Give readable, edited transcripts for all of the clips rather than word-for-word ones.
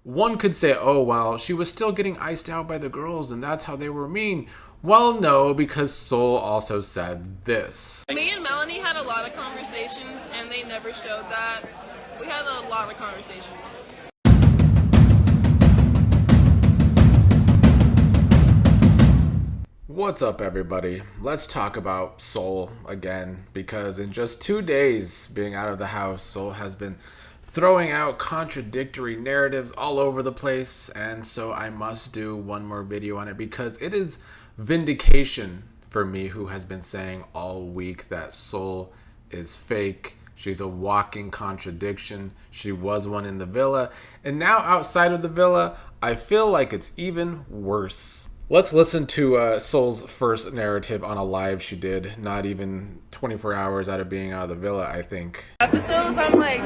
One could say, oh, well, she was still getting iced out by the girls and that's how they were mean. Well, no, because Soul also said this. Me and Melanie had a lot of conversations and they never showed that. We had a lot of conversations. What's up, everybody? Let's talk about Soul again, because in just 2 days being out of the house, Soul has been throwing out contradictory narratives all over the place, and so I must do one more video on it because it is vindication for me, who has been saying all week that Soul is fake. She's a walking contradiction. She was one in the villa, and now outside of the villa, I feel like it's even worse. Let's listen to Soul's first narrative on a live she did, not even 24 hours out of being out of the villa, I think. Episodes, I'm like,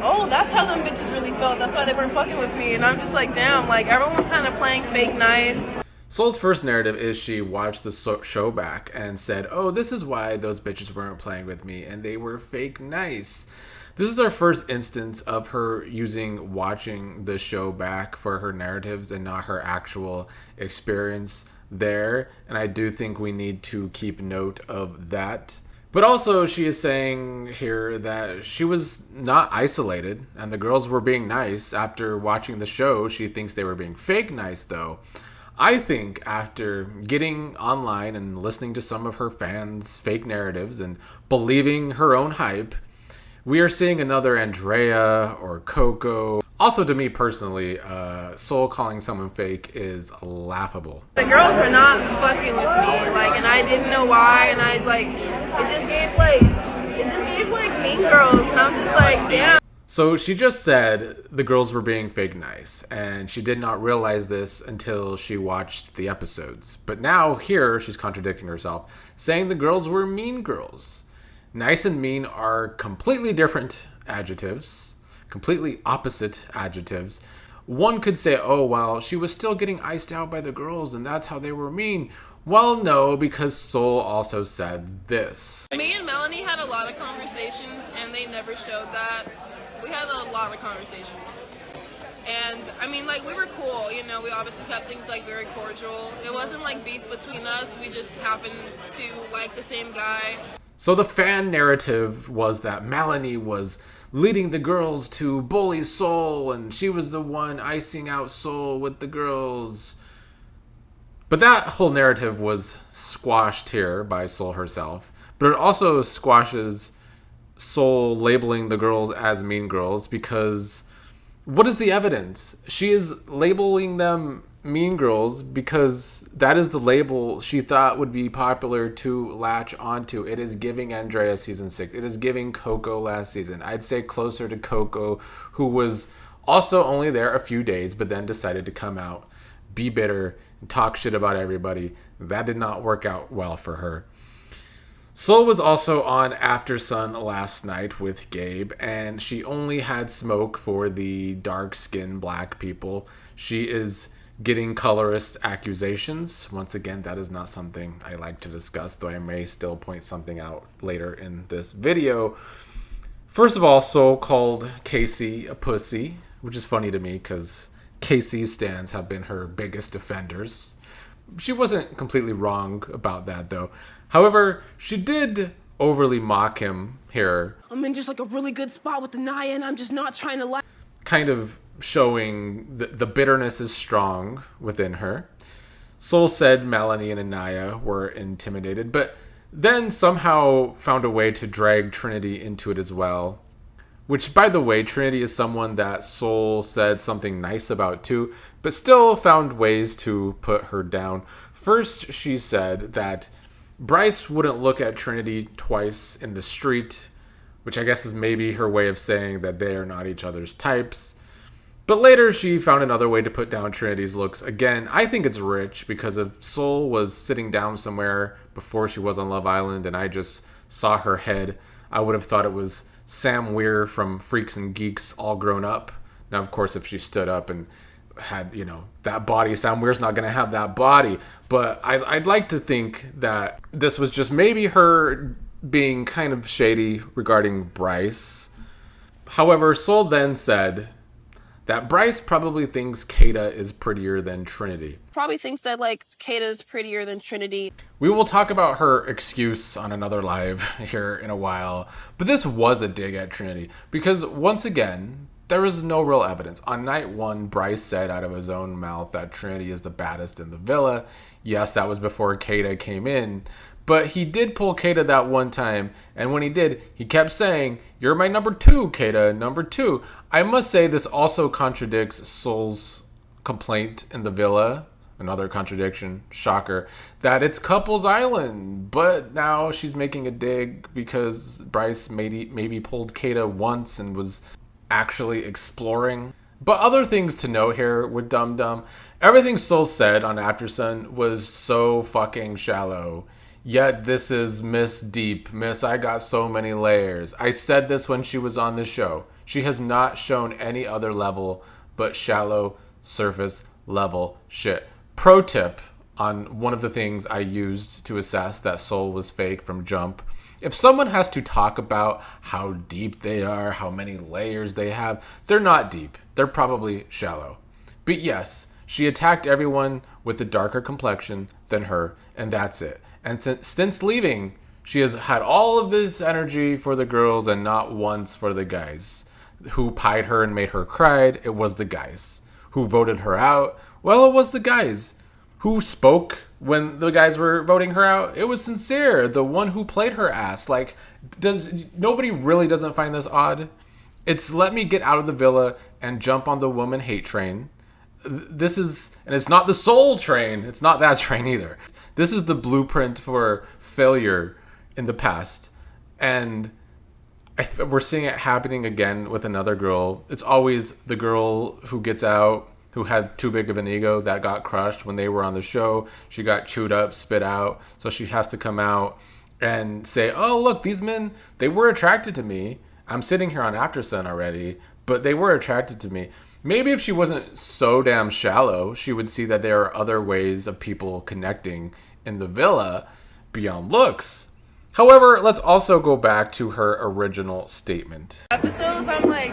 oh, that's how them bitches really felt. That's why they weren't fucking with me. And I'm just like, damn, like, everyone's kind of playing fake nice. Soul's first narrative is she watched the show back and said, oh, this is why those bitches weren't playing with me, and they were fake nice. This is our first instance of her using watching the show back for her narratives and not her actual experience there. And I do think we need to keep note of that. But also she is saying here that she was not isolated and the girls were being nice. After watching the show, she thinks they were being fake nice though. I think after getting online and listening to some of her fans' fake narratives and believing her own hype, we are seeing another Andrea or Coco. Also, to me personally, Soul calling someone fake is laughable. The girls were not fucking with me, like, and I didn't know why, and I like, it just gave like Mean Girls, and I'm just like, damn. So she just said the girls were being fake nice, and she did not realize this until she watched the episodes. But now here she's contradicting herself, saying the girls were mean girls. Nice and mean are completely different adjectives, completely opposite adjectives. One could say, oh, well, she was still getting iced out by the girls and that's how they were mean. Well, no, because Soul also said this. Me and Melanie had a lot of conversations and they never showed that. We had a lot of conversations. And, I mean, like, we were cool, you know, we obviously kept things, like, very cordial. It wasn't, like, beef between us, we just happened to like the same guy. So the fan narrative was that Melanie was leading the girls to bully Soul and she was the one icing out Soul with the girls. But that whole narrative was squashed here by Soul herself. But it also squashes Soul labeling the girls as mean girls, because what is the evidence? She is labeling them mean girls because that is the label she thought would be popular to latch onto. It is giving Andrea season 6. It is giving Coco last season. I'd say closer to Coco, who was also only there a few days but then decided to come out, be bitter, and talk shit about everybody. That did not work out well for her. Soul was also on After Sun last night with Gabe, and she only had smoke for the dark-skinned black people. She is getting colorist accusations. Once again, that is not something I like to discuss, though I may still point something out later in this video. First of all, Soul called Casey a pussy, which is funny to me because Casey's stans have been her biggest defenders. She wasn't completely wrong about that, though. However, she did overly mock him here. I'm in just like a really good spot with Aniya, and I'm just not trying to lie. Kind of showing the bitterness is strong within her. Soul said Melanie and Aniya were intimidated, but then somehow found a way to drag Trinity into it as well. Which, by the way, Trinity is someone that Soul said something nice about too, but still found ways to put her down. First, she said that Bryce wouldn't look at Trinity twice in the street, which I guess is maybe her way of saying that they are not each other's types. But later she found another way to put down Trinity's looks. Again, I think it's rich because if Soul was sitting down somewhere before she was on Love Island and I just saw her head, I would have thought it was Sam Weir from Freaks and Geeks all grown up. Now, of course, if she stood up and had, you know, that body, Sam Weir's not going to have that body. But I'd like to think that this was just maybe her being kind of shady regarding Bryce. However, Soul then said that Bryce probably thinks Kata is prettier than Trinity. Probably thinks that, like, Kata's prettier than Trinity. We will talk about her excuse on another live here in a while, but this was a dig at Trinity because, once again, there is no real evidence. On night 1, Bryce said out of his own mouth that Trinity is the baddest in the villa. Yes, that was before Kata came in, but he did pull Kata that one time, and when he did, he kept saying, "You're my number 2, Kata, number 2. I must say this also contradicts Soul's complaint in the villa. Another contradiction, shocker, that it's couples island, but now she's making a dig because Bryce maybe pulled Kata once and was actually exploring. But other things to note here with Dum Dum, everything Soul said on Aftersun was so fucking shallow. Yet this is Miss Deep, Miss I got so many layers. I said this when she was on the show. She has not shown any other level but shallow surface level shit. Pro tip on one of the things I used to assess that Soul was fake from Jump. If someone has to talk about how deep they are, how many layers they have, they're not deep. They're probably shallow. But yes, she attacked everyone with a darker complexion than her, and that's it. And since leaving, she has had all of this energy for the girls and not once for the guys. Who pied her and made her cry? It was the guys. Who voted her out? Well, it was the guys. Who spoke when the guys were voting her out? It was Sincere, the one who played her ass. Like, nobody really doesn't find this odd? It's let me get out of the villa and jump on the woman hate train. This is, and it's not the Soul train. It's not that train either. This is the blueprint for failure in the past. And we're seeing it happening again with another girl. It's always the girl who gets out, who had too big of an ego, that got crushed when they were on the show. She got chewed up, spit out. So she has to come out and say, oh, look, these men, they were attracted to me. I'm sitting here on Aftersun already, but they were attracted to me. Maybe if she wasn't so damn shallow, she would see that there are other ways of people connecting in the villa beyond looks. However, let's also go back to her original statement. Episodes, I'm like,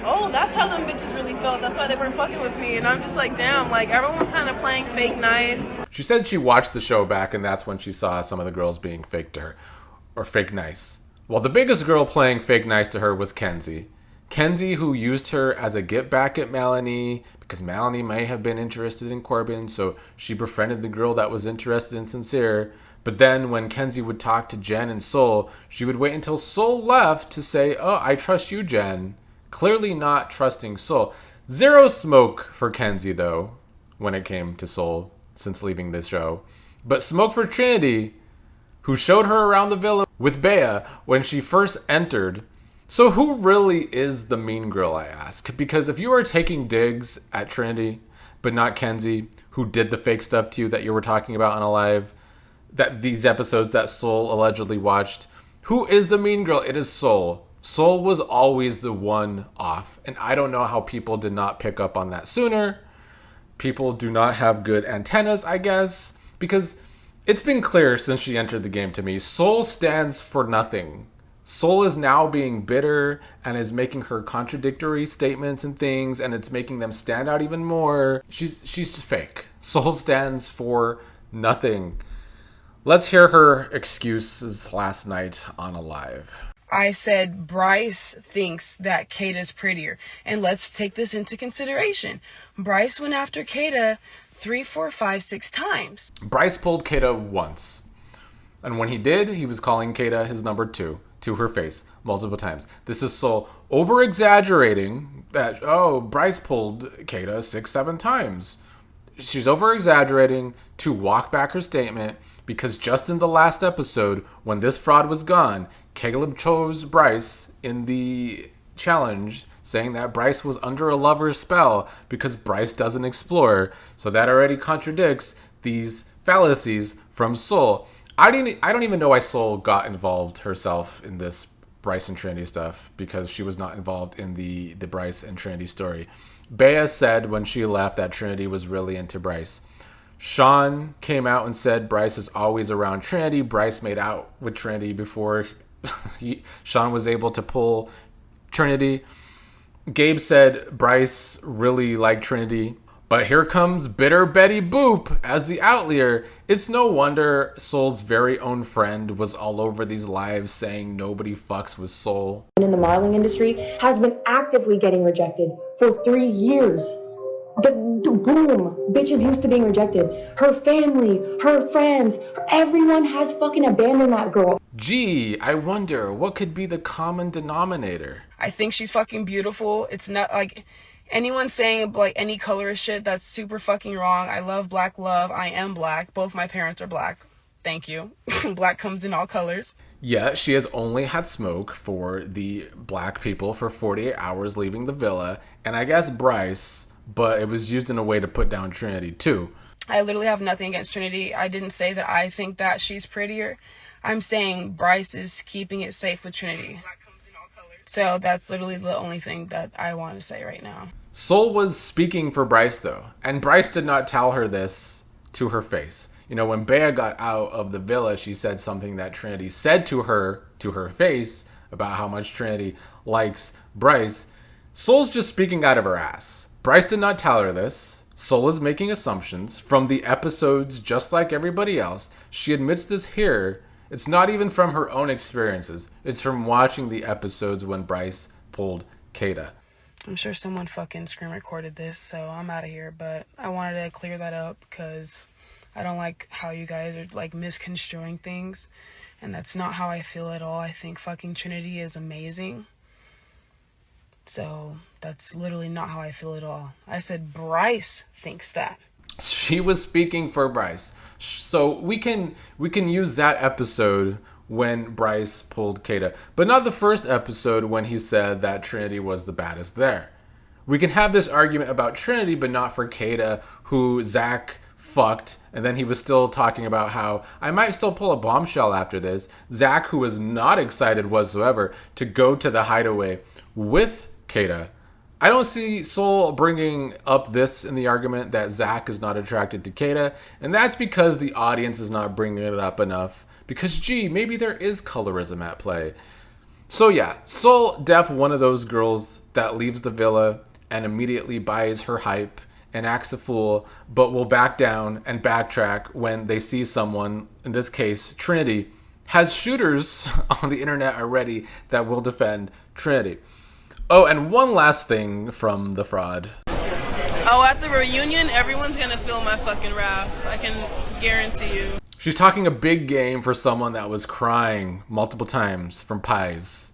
oh, that's how them bitches really felt. That's why they weren't fucking with me. And I'm just like, damn, like, everyone's kind of playing fake nice. She said she watched the show back, and that's when she saw some of the girls being fake to her, or fake nice. Well, the biggest girl playing fake nice to her was Kenzie. Kenzie, who used her as a get back at Melanie, because Melanie may have been interested in Corbin, so she befriended the girl that was interested in Sincere. But then when Kenzie would talk to Jen and Soul, she would wait until Soul left to say, oh, I trust you, Jen. Clearly not trusting Soul. Zero smoke for Kenzie, though, when it came to Soul, since leaving this show. But smoke for Trinity, who showed her around the villa with Bea when she first entered. So who really is the mean girl, I ask? Because if you are taking digs at Trinity, but not Kenzie, who did the fake stuff to you that you were talking about on a live, that these episodes that Soul allegedly watched, who is the mean girl? It is Soul. Soul was always the one off. And I don't know how people did not pick up on that sooner. People do not have good antennas, I guess, because it's been clear since she entered the game to me. Soul stands for nothing. Soul is now being bitter and is making her contradictory statements and things, and it's making them stand out even more. She's just fake. Soul stands for nothing. Let's hear her excuses last night on a live. I said Bryce thinks that Kata's prettier. And let's take this into consideration. Bryce went after Kata 3, 4, 5, 6 times. Bryce pulled Kata once. And when he did, he was calling Kata his number 2 to her face multiple times. This is Soul over-exaggerating that, oh, Bryce pulled Kata 6, 7 times. She's over-exaggerating to walk back her statement because just in the last episode, when this fraud was gone, Caleb chose Bryce in the challenge, saying that Bryce was under a lover's spell because Bryce doesn't explore. So that already contradicts these fallacies from Soul. I don't even know why Soul got involved herself in this Bryce and Trinity stuff, because she was not involved in the Bryce and Trinity story. Bea said when she left that Trinity was really into Bryce. Sean came out and said Bryce is always around Trinity. Bryce made out with Trinity before Sean was able to pull Trinity. Gabe said Bryce really liked Trinity. But here comes bitter Betty Boop as the outlier. It's no wonder Soul's very own friend was all over these lives saying nobody fucks with Soul. In the modeling industry has been actively getting rejected for 3 years. Boom, bitch is used to being rejected. Her family, her friends, everyone has fucking abandoned that girl. Gee, I wonder what could be the common denominator. I think she's fucking beautiful. It's not like anyone saying like any colorist shit, that's super fucking wrong. I love black love. I am black. Both my parents are black. Thank you. Black comes in all colors. Yeah, she has only had smoke for the black people for 48 hours leaving the villa, and I guess Bryce, but it was used in a way to put down Trinity too. I literally have nothing against Trinity. I didn't say that I think that she's prettier. I'm saying Bryce is keeping it safe with Trinity. So that's literally the only thing that I want to say right now. Soul was speaking for Bryce though, and Bryce did not tell her this to her face. You know, when Bea got out of the villa, she said something that Trinity said to her face about how much Trinity likes Bryce. Soul's just speaking out of her ass. Bryce did not tell her this. Soul is making assumptions from the episodes just like everybody else. She admits this here. It's not even from her own experiences. It's from watching the episodes when Bryce pulled Kata. I'm sure someone fucking screen recorded this, so I'm out of here. But I wanted to clear that up because I don't like how you guys are like misconstruing things. And that's not how I feel at all. I think fucking Trinity is amazing. So that's literally not how I feel at all. I said Bryce thinks that. She was speaking for Bryce. So we can use that episode when Bryce pulled Kata, but not the first episode when he said that Trinity was the baddest there. We can have this argument about Trinity, but not for Kata, who Zach fucked, and then he was still talking about how I might still pull a bombshell after this. Zach, who was not excited whatsoever to go to the hideaway with Kata. I don't see Soul bringing up this in the argument that Zach is not attracted to Kata, and that's because the audience is not bringing it up enough. Because, gee, maybe there is colorism at play. So yeah, Soul def one of those girls that leaves the villa and immediately buys her hype and acts a fool, but will back down and backtrack when they see someone, in this case, Trinity, has shooters on the internet already that will defend Trinity. Oh, and one last thing from the fraud. Oh, at the reunion, everyone's gonna feel my fucking wrath. I can guarantee you. She's talking a big game for someone that was crying multiple times from pies.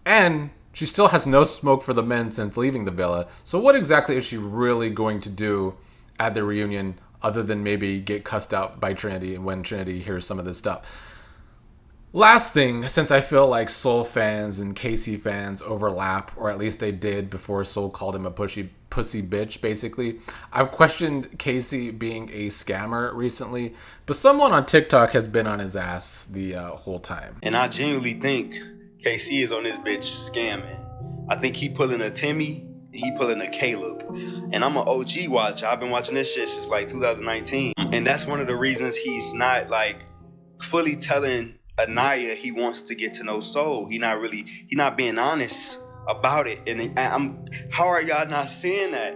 And she still has no smoke for the men since leaving the villa. So what exactly is she really going to do at the reunion other than maybe get cussed out by Trinity when Trinity hears some of this stuff? Last thing, since I feel like Soul fans and Casey fans overlap, or at least they did before Soul called him a pussy bitch, basically. I've questioned Casey being a scammer recently, but someone on TikTok has been on his ass the whole time. And I genuinely think KC is on this bitch scamming. I think he pulling a Timmy, he pulling a Caleb. And I'm an OG watcher. I've been watching this shit since like 2019. And that's one of the reasons he's not like fully telling Aniya he wants to get to know Soul. He not being honest about it. And how are y'all not seeing that?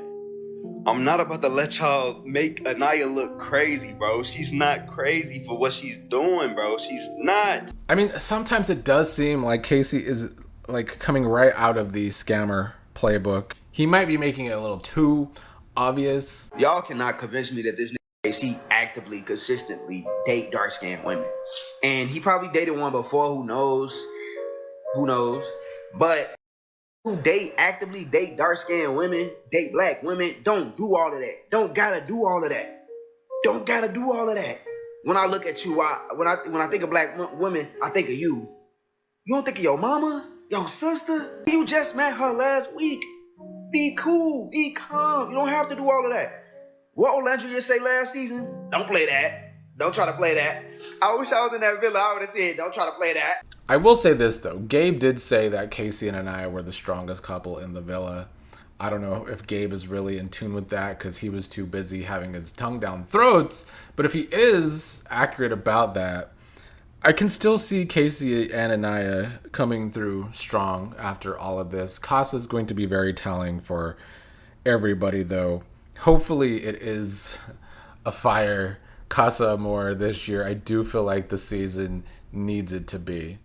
I'm not about to let y'all make Aniya look crazy, bro. She's not crazy for what she's doing, bro. She's not. I mean, sometimes it does seem like Casey is like coming right out of the scammer playbook. He might be making it a little too obvious. Y'all cannot convince me that this he actively, consistently date dark-skinned women. And he probably dated one before, who knows? Who knows? But who actively date dark-skinned women, date black women, don't do all of that. Don't gotta do all of that. Don't gotta do all of that. When I look at you, when I think of black women, I think of you. You don't think of your mama, your sister? You just met her last week. Be cool, be calm. You don't have to do all of that. What Olandria say last season? Don't play that. Don't try to play that. I wish I was in that villa. I would have said, don't try to play that. I will say this, though. Gabe did say that Casey and Aniya were the strongest couple in the villa. I don't know if Gabe is really in tune with that because he was too busy having his tongue down throats. But if he is accurate about that, I can still see Casey and Aniya coming through strong after all of this. Casa's going to be very telling for everybody, though. Hopefully, it is a fire Casa more this year. I do feel like the season needs it to be.